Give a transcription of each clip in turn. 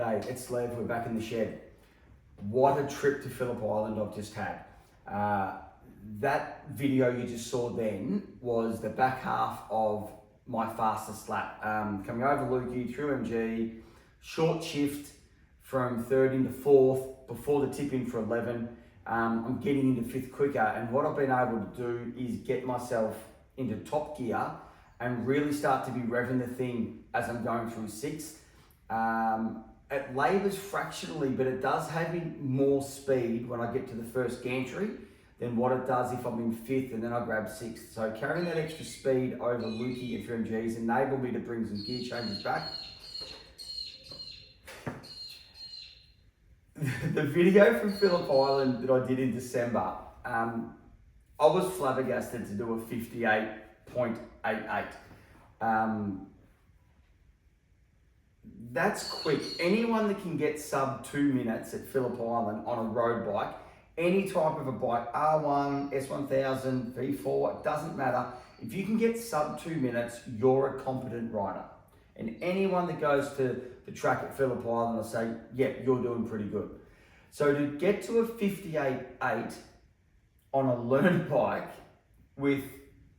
G'day, it's Lev, we're back in the shed. What a trip to Phillip Island I've just had. That video you just saw then was the back half of my fastest lap. Coming over Lukey, through MG, short shift from third into fourth, before the tip in for 11. I'm getting into fifth quicker, and what I've been able to do is get myself into top gear and really start to be revving the thing as I'm going through sixth. It labours fractionally, but it does have me more speed when I get to the first gantry than what it does if I'm in fifth and then I grab sixth. So carrying that extra speed over Lukey and through MGs enabled me to bring some gear changes back. The video from Phillip Island that I did in December, I was flabbergasted to do a 58.88. That's quick. Anyone that can get sub 2 minutes at Phillip Island on a road bike, any type of a bike, R1, S1000, V4, it doesn't matter. If you can get sub 2 minutes, you're a competent rider. And anyone that goes to the track at Phillip Island will say, yeah, you're doing pretty good. So to get to a 58.8 on a learned bike with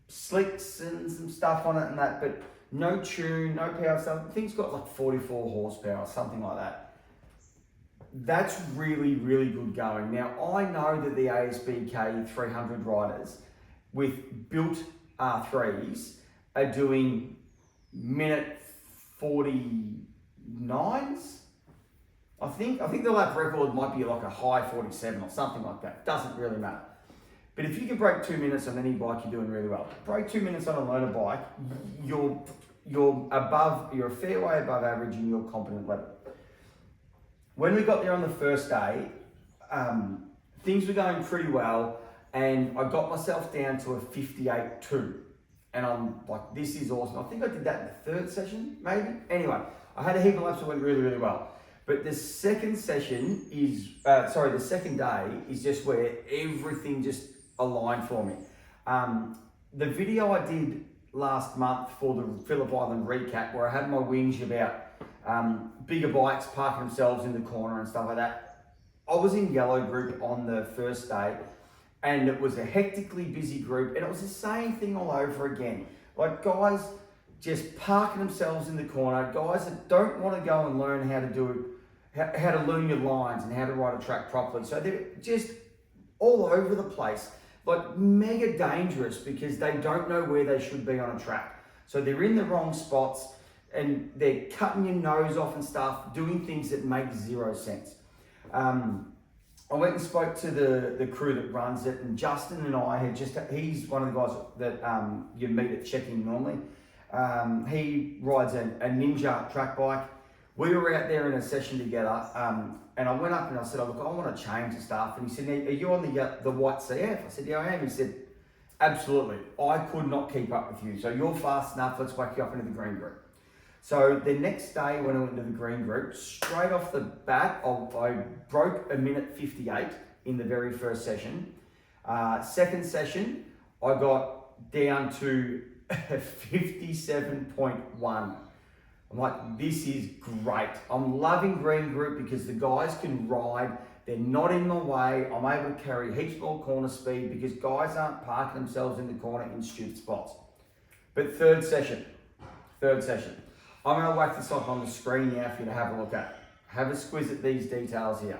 slicks and some stuff on it and that, but no tune, no power stuff. The thing's got like 44 horsepower, something like that. That's really, really good going. Now, I know that the ASBK 300 riders with built R3s are doing minute 49s. I think the lap record might be like a high 47 or something like that. Doesn't really matter. But if you can break 2 minutes on any bike, you're doing really well. Break 2 minutes on a loaner bike, you're a fair way above average in your competent level. When we got there on the first day, things were going pretty well, and I got myself down to a 58.2. And I'm like, this is awesome. I think I did that in the third session, maybe. Anyway, I had a heap of laps that went really, really well. But the second session is, the second day is just where everything just aligned for me. The video I did last month for the Phillip Island recap, where I had my whinge about bigger bikes parking themselves in the corner and stuff like that. I was in yellow group on the first day, and it was a hectically busy group, and it was the same thing all over again. Like guys just parking themselves in the corner, guys that don't want to go and learn how to learn your lines and how to ride a track properly. So they're just all over the place, like mega dangerous because they don't know where they should be on a track. So they're in the wrong spots and they're cutting your nose off and stuff, doing things that make zero sense. I went and spoke to the crew that runs it, and Justin and I he's one of the guys that you meet at check-in normally. He rides a Ninja track bike. We were out there in a session together, and I went up and I said, oh, look, I want to change the stuff. And he said, are you on the white CF? I said, yeah, I am. He said, absolutely. I could not keep up with you. So you're fast enough. Let's whack you up into the green group. So the next day when I went into the green group, straight off the bat, I broke a minute 58 in the very first session. Second session, I got down to 57.1. I'm like, this is great. I'm loving green group because the guys can ride. They're not in my way. I'm able to carry heaps more corner speed because guys aren't parking themselves in the corner in stupid spots. But third session. I'm going to whack this off on the screen now for you to have a look at. Have a squiz at these details here.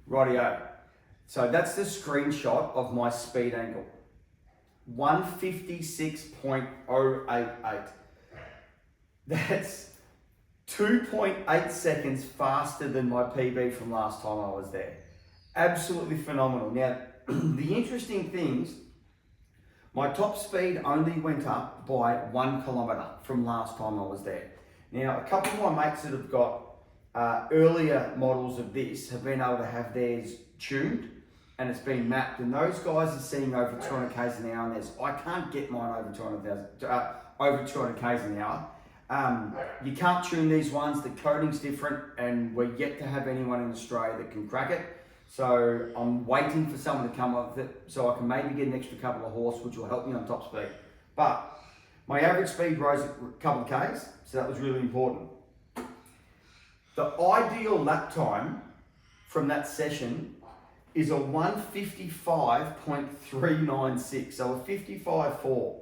Rightio. So that's the screenshot of my speed angle. 156.088. That's 2.8 seconds faster than my PB from last time I was there. Absolutely phenomenal. Now, the interesting things, my top speed only went up by 1 kilometre from last time I was there. Now, a couple of my mates that have got earlier models of this have been able to have theirs tuned and it's been mapped, and those guys are seeing over 200 k's an hour, and I can't get mine over 200 k's an hour. You can't tune these ones, the coding's different, and we're yet to have anyone in Australia that can crack it. So I'm waiting for someone to come up with it so I can maybe get an extra couple of horse, which will help me on top speed. But my average speed rose a couple of Ks, so that was really important. The ideal lap time from that session is a 155.396, so a 55.4.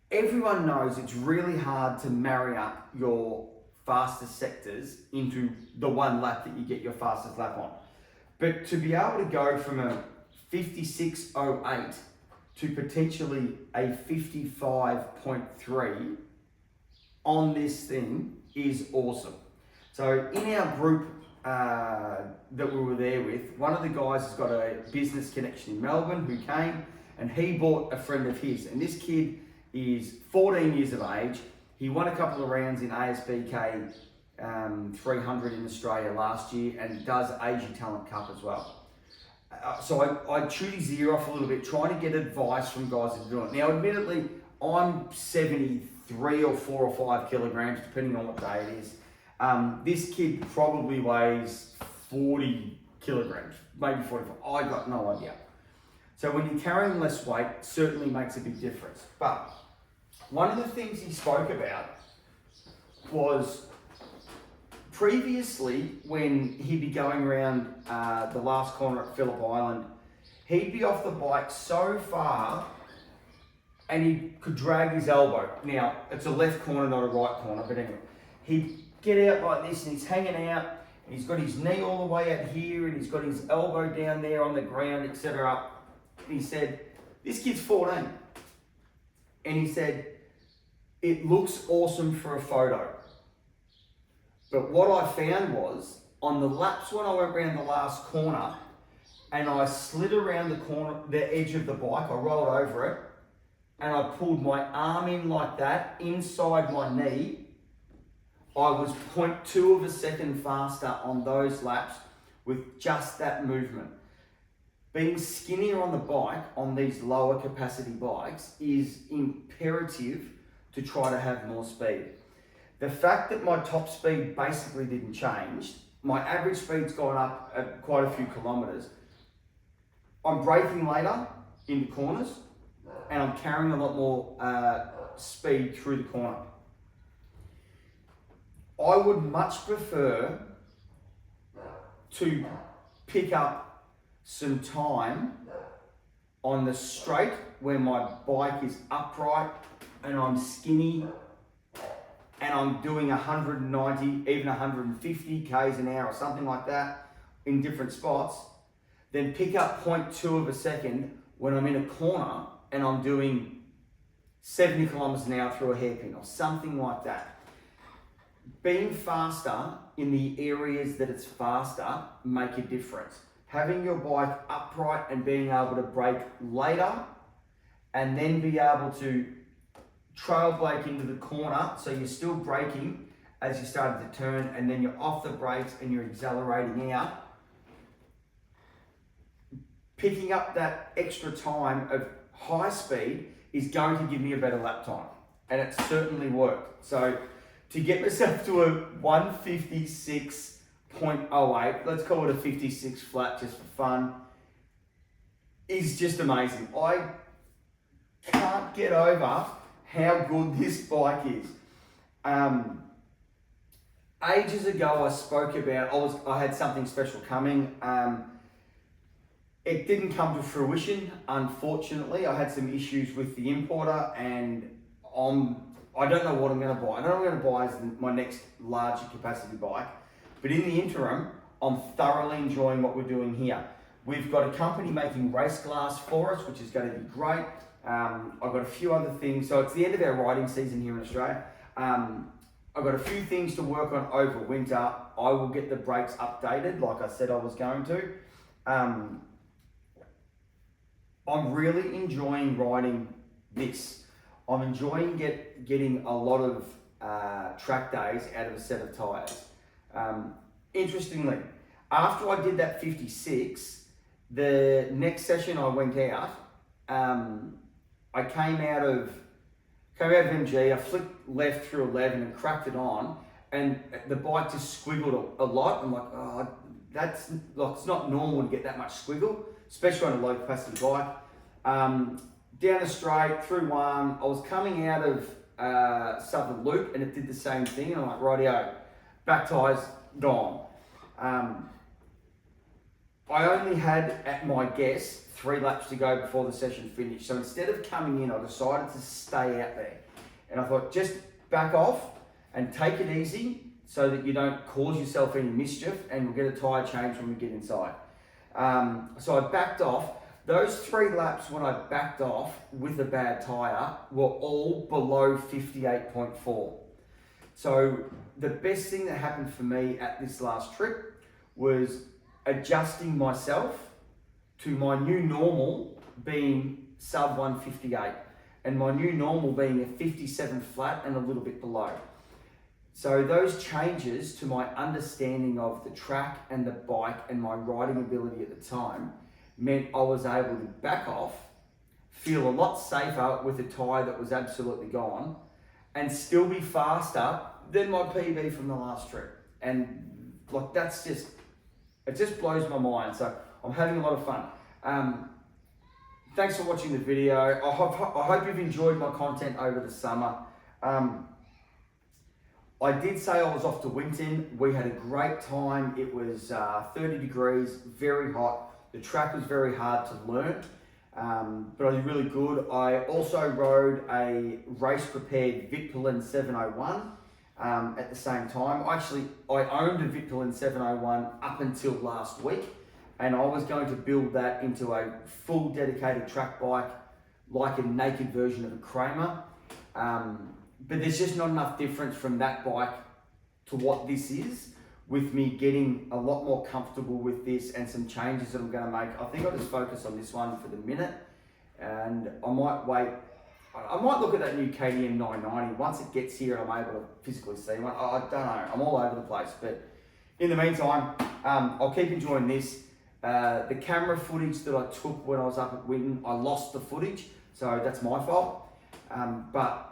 Everyone knows it's really hard to marry up your fastest sectors into the one lap that you get your fastest lap on. But to be able to go from a 56.08 to potentially a 55.3 on this thing is awesome. So in our group that we were there with, one of the guys has got a business connection in Melbourne who came, and he bought a friend of his, and this kid is 14 years of age. He won a couple of rounds in ASBK 300 in Australia last year, and does Asia Talent Cup as well. So I chewed his ear off a little bit, trying to get advice from guys that are doing it. Now, admittedly, I'm 73 or 4 or 5 kilograms, depending on what day it is. This kid probably weighs 40 kilograms, maybe 45. I got no idea. So when you're carrying less weight, it certainly makes a big difference. But one of the things he spoke about was previously when he'd be going around the last corner at Phillip Island, he'd be off the bike so far and he could drag his elbow. Now, it's a left corner, not a right corner, but anyway. He'd get out like this and he's hanging out, and he's got his knee all the way out here, and he's got his elbow down there on the ground, etc. He said, this kid's 14. And he said, it looks awesome for a photo. But what I found was, on the laps when I went around the last corner, and I slid around the corner, the edge of the bike, I rolled over it, and I pulled my arm in like that, inside my knee, I was 0.2 of a second faster on those laps with just that movement. Being skinnier on the bike, on these lower capacity bikes, is imperative to try to have more speed. The fact that my top speed basically didn't change, my average speed's gone up at quite a few kilometers. I'm braking later in the corners, and I'm carrying a lot more speed through the corner. I would much prefer to pick up some time on the straight where my bike is upright and I'm skinny and I'm doing 190, even 150 Ks an hour or something like that in different spots, then pick up 0.2 of a second when I'm in a corner and I'm doing 70 kilometers an hour through a hairpin or something like that. Being faster in the areas that it's faster make a difference. Having your bike upright and being able to brake later and then be able to trail brake into the corner, so you're still braking as you started to turn, and then you're off the brakes and you're accelerating out. Picking up that extra time of high speed is going to give me a better lap time, and it certainly worked. So to get myself to a 156.08, let's call it a 56 flat just for fun, is just amazing. I can't get over how good this bike is. Ages ago I spoke about, I had something special coming. It didn't come to fruition, unfortunately. I had some issues with the importer, and I don't know what I'm going to buy. I don't know what I'm going to buy as my next larger capacity bike. But in the interim, I'm thoroughly enjoying what we're doing here. We've got a company making race glass for us, which is going to be great. I've got a few other things. So it's the end of our riding season here in Australia. I've got a few things to work on over winter. I will get the brakes updated like I said I was going to. I'm really enjoying riding this. I'm enjoying getting a lot of track days out of a set of tyres. Interestingly, after I did that 56, the next session I went out, I came out of MG, I flicked left through 11 and cracked it on, and the bike just squiggled a lot. I'm like, oh, that's like, it's not normal to get that much squiggle, especially on a low capacity bike. Down the straight, through one, I was coming out of Southern Loop and it did the same thing, and I'm like, rightio, back tyres gone. I only had, at my guess, 3 laps to go before the session finished. So instead of coming in, I decided to stay out there. And I thought, just back off and take it easy so that you don't cause yourself any mischief, and we'll get a tyre change when we get inside. So I backed off. Those 3 laps when I backed off with a bad tyre were all below 58.4. So the best thing that happened for me at this last trip was adjusting myself to my new normal being sub 158, and my new normal being a 57 flat and a little bit below. So those changes to my understanding of the track and the bike and my riding ability at the time meant I was able to back off, feel a lot safer with a tyre that was absolutely gone, and still be faster than my PB from the last trip. And like, that's just, it just blows my mind. So I'm having a lot of fun. Thanks for watching the video. I hope you've enjoyed my content over the summer. I did say I was off to Winton. We had a great time. It was 30 degrees, very hot. The track was very hard to learn, but I was really good. I also rode a race-prepared Vitpilin 701 at the same time. I owned a Vitpilin 701 up until last week, and I was going to build that into a full dedicated track bike, like a naked version of a Kramer. But there's just not enough difference from that bike to what this is, with me getting a lot more comfortable with this and some changes that I'm going to make. I think I'll just focus on this one for the minute, and I might wait. I might look at that new KTM 990 once it gets here and I'm able to physically see one. I don't know, I'm all over the place, but in the meantime, I'll keep enjoying this. The camera footage that I took when I was up at Winton, I lost the footage, so that's my fault. But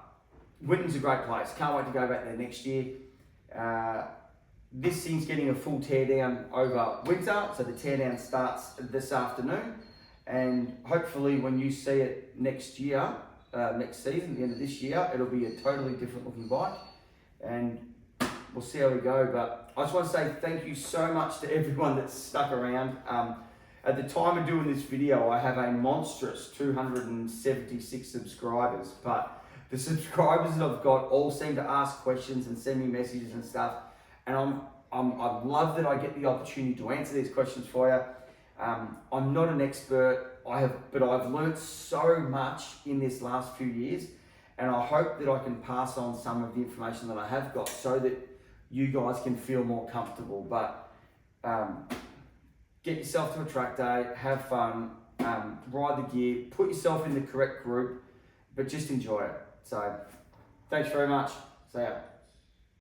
Winton's a great place. Can't wait to go back there next year. This thing's getting a full teardown over winter, so the teardown starts this afternoon, and hopefully when you see it next year, next season, the end of this year, it'll be a totally different looking bike, and we'll see how we go. But I just want to say thank you so much to everyone that's stuck around. At the time of doing this video, I have a monstrous 276 subscribers, but the subscribers that I've got all seem to ask questions and send me messages and stuff, and I love that I get the opportunity to answer these questions for you. I'm not an expert, but I've learned so much in this last few years, and I hope that I can pass on some of the information that I have got so that you guys can feel more comfortable. But get yourself to a track day, have fun, ride the gear, put yourself in the correct group, but just enjoy it. So thanks very much. See ya.